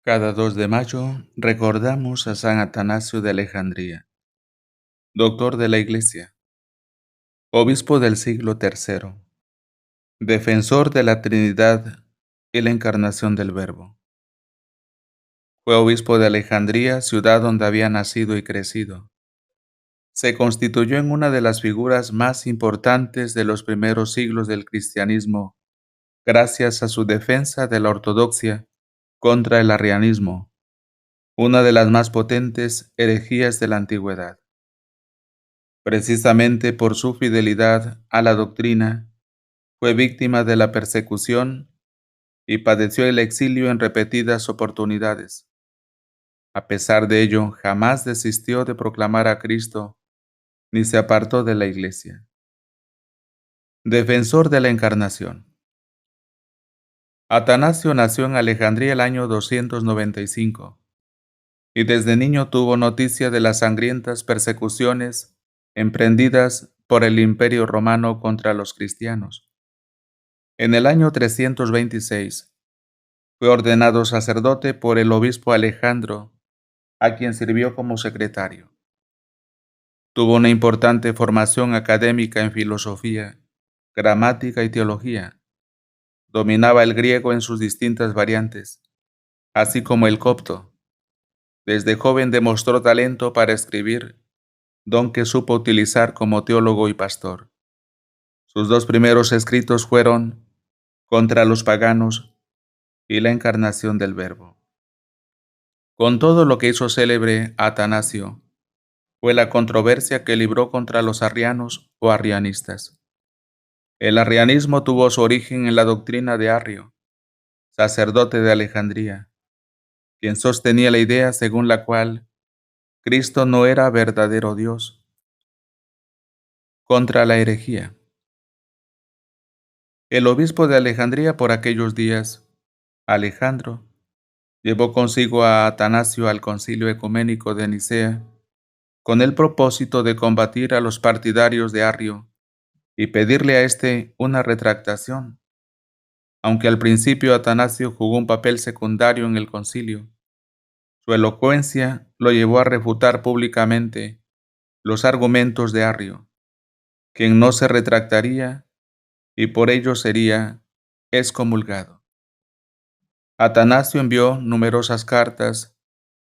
Cada 2 de mayo recordamos a San Atanasio de Alejandría, doctor de la Iglesia, obispo del siglo III, defensor de la Trinidad y la encarnación del Verbo. Fue obispo de Alejandría, ciudad donde había nacido y crecido. Se constituyó en una de las figuras más importantes de los primeros siglos del cristianismo, gracias a su defensa de la ortodoxia contra el arrianismo, una de las más potentes herejías de la antigüedad. Precisamente por su fidelidad a la doctrina, fue víctima de la persecución y padeció el exilio en repetidas oportunidades. A pesar de ello, jamás desistió de proclamar a Cristo ni se apartó de la Iglesia. Defensor de la Encarnación. Atanasio nació en Alejandría el año 295 y desde niño tuvo noticia de las sangrientas persecuciones emprendidas por el Imperio Romano contra los cristianos. En el año 326 fue ordenado sacerdote por el obispo Alejandro, a quien sirvió como secretario. Tuvo una importante formación académica en filosofía, gramática y teología. Dominaba el griego en sus distintas variantes, así como el copto. Desde joven demostró talento para escribir, don que supo utilizar como teólogo y pastor. Sus dos primeros escritos fueron Contra los paganos y La encarnación del Verbo. Con todo lo que hizo célebre a Atanasio fue la controversia que libró contra los arrianos o arrianistas. El arrianismo tuvo su origen en la doctrina de Arrio, sacerdote de Alejandría, quien sostenía la idea según la cual Cristo no era verdadero Dios. Contra la herejía. El obispo de Alejandría por aquellos días, Alejandro, llevó consigo a Atanasio al concilio ecuménico de Nicea, con el propósito de combatir a los partidarios de Arrio y pedirle a éste una retractación. Aunque al principio Atanasio jugó un papel secundario en el concilio, su elocuencia lo llevó a refutar públicamente los argumentos de Arrio, quien no se retractaría y por ello sería excomulgado. Atanasio envió numerosas cartas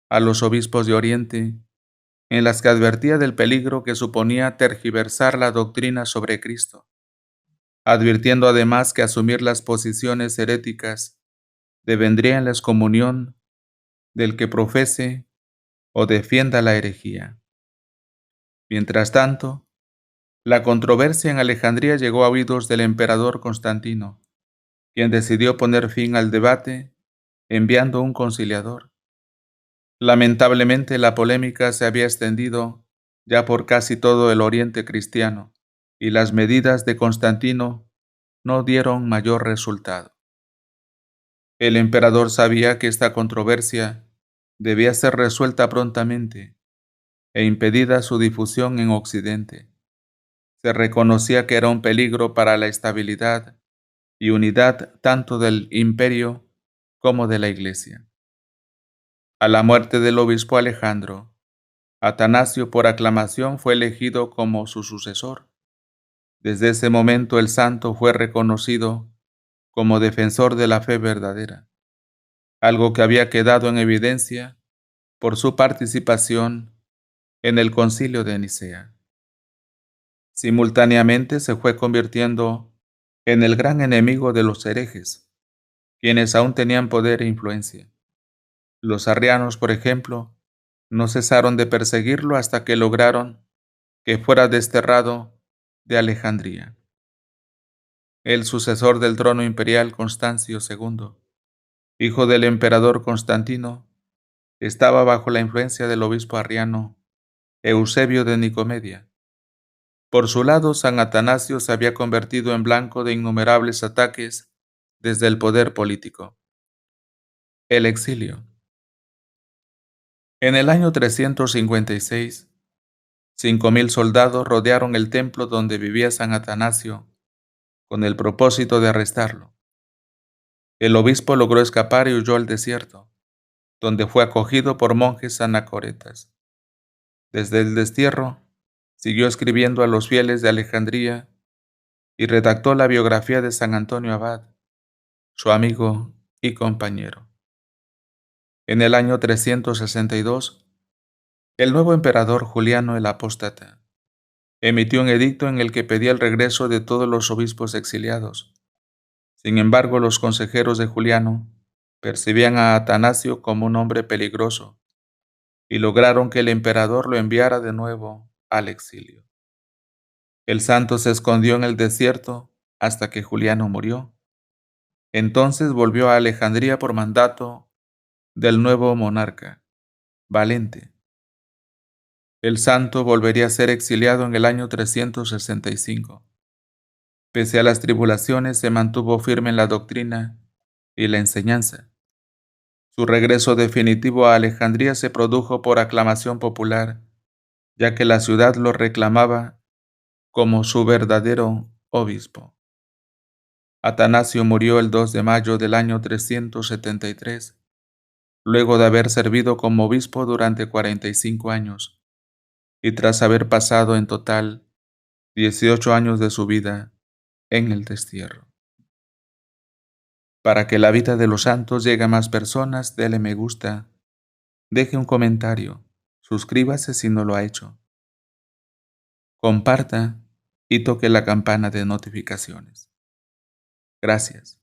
a los obispos de Oriente, en las que advertía del peligro que suponía tergiversar la doctrina sobre Cristo, advirtiendo además que asumir las posiciones heréticas devendría en la excomunión del que profese o defienda la herejía. Mientras tanto, la controversia en Alejandría llegó a oídos del emperador Constantino, quien decidió poner fin al debate enviando un conciliador. Lamentablemente, la polémica se había extendido ya por casi todo el oriente cristiano, y las medidas de Constantino no dieron mayor resultado. El emperador sabía que esta controversia debía ser resuelta prontamente e impedida su difusión en Occidente. Se reconocía que era un peligro para la estabilidad y unidad tanto del imperio como de la Iglesia. A la muerte del obispo Alejandro, Atanasio por aclamación fue elegido como su sucesor. Desde ese momento el santo fue reconocido como defensor de la fe verdadera, algo que había quedado en evidencia por su participación en el Concilio de Nicea. Simultáneamente se fue convirtiendo en el gran enemigo de los herejes, quienes aún tenían poder e influencia. Los arrianos, por ejemplo, no cesaron de perseguirlo hasta que lograron que fuera desterrado de Alejandría. El sucesor del trono imperial, Constancio II, hijo del emperador Constantino, estaba bajo la influencia del obispo arriano Eusebio de Nicomedia. Por su lado, San Atanasio se había convertido en blanco de innumerables ataques desde el poder político. El exilio. En el año 356, 5.000 soldados rodearon el templo donde vivía San Atanasio con el propósito de arrestarlo. El obispo logró escapar y huyó al desierto. donde fue acogido por monjes anacoretas. Desde el destierro, siguió escribiendo a los fieles de Alejandría y redactó la biografía de San Antonio Abad, su amigo y compañero. En el año 362, el nuevo emperador Juliano el Apóstata emitió un edicto en el que pedía el regreso de todos los obispos exiliados. Sin embargo, los consejeros de Juliano percibían a Atanasio como un hombre peligroso y lograron que el emperador lo enviara de nuevo al exilio. El santo se escondió en el desierto hasta que Juliano murió. Entonces volvió a Alejandría por mandato del nuevo monarca, Valente. El santo volvería a ser exiliado en el año 365. Pese a las tribulaciones, se mantuvo firme en la doctrina y la enseñanza. Su regreso definitivo a Alejandría se produjo por aclamación popular, ya que la ciudad lo reclamaba como su verdadero obispo. Atanasio murió el 2 de mayo del año 373, luego de haber servido como obispo durante 45 años, y tras haber pasado en total 18 años de su vida en el destierro. Para que la vida de los santos llegue a más personas, dele me gusta, deje un comentario, suscríbase si no lo ha hecho, comparta y toque la campana de notificaciones. Gracias.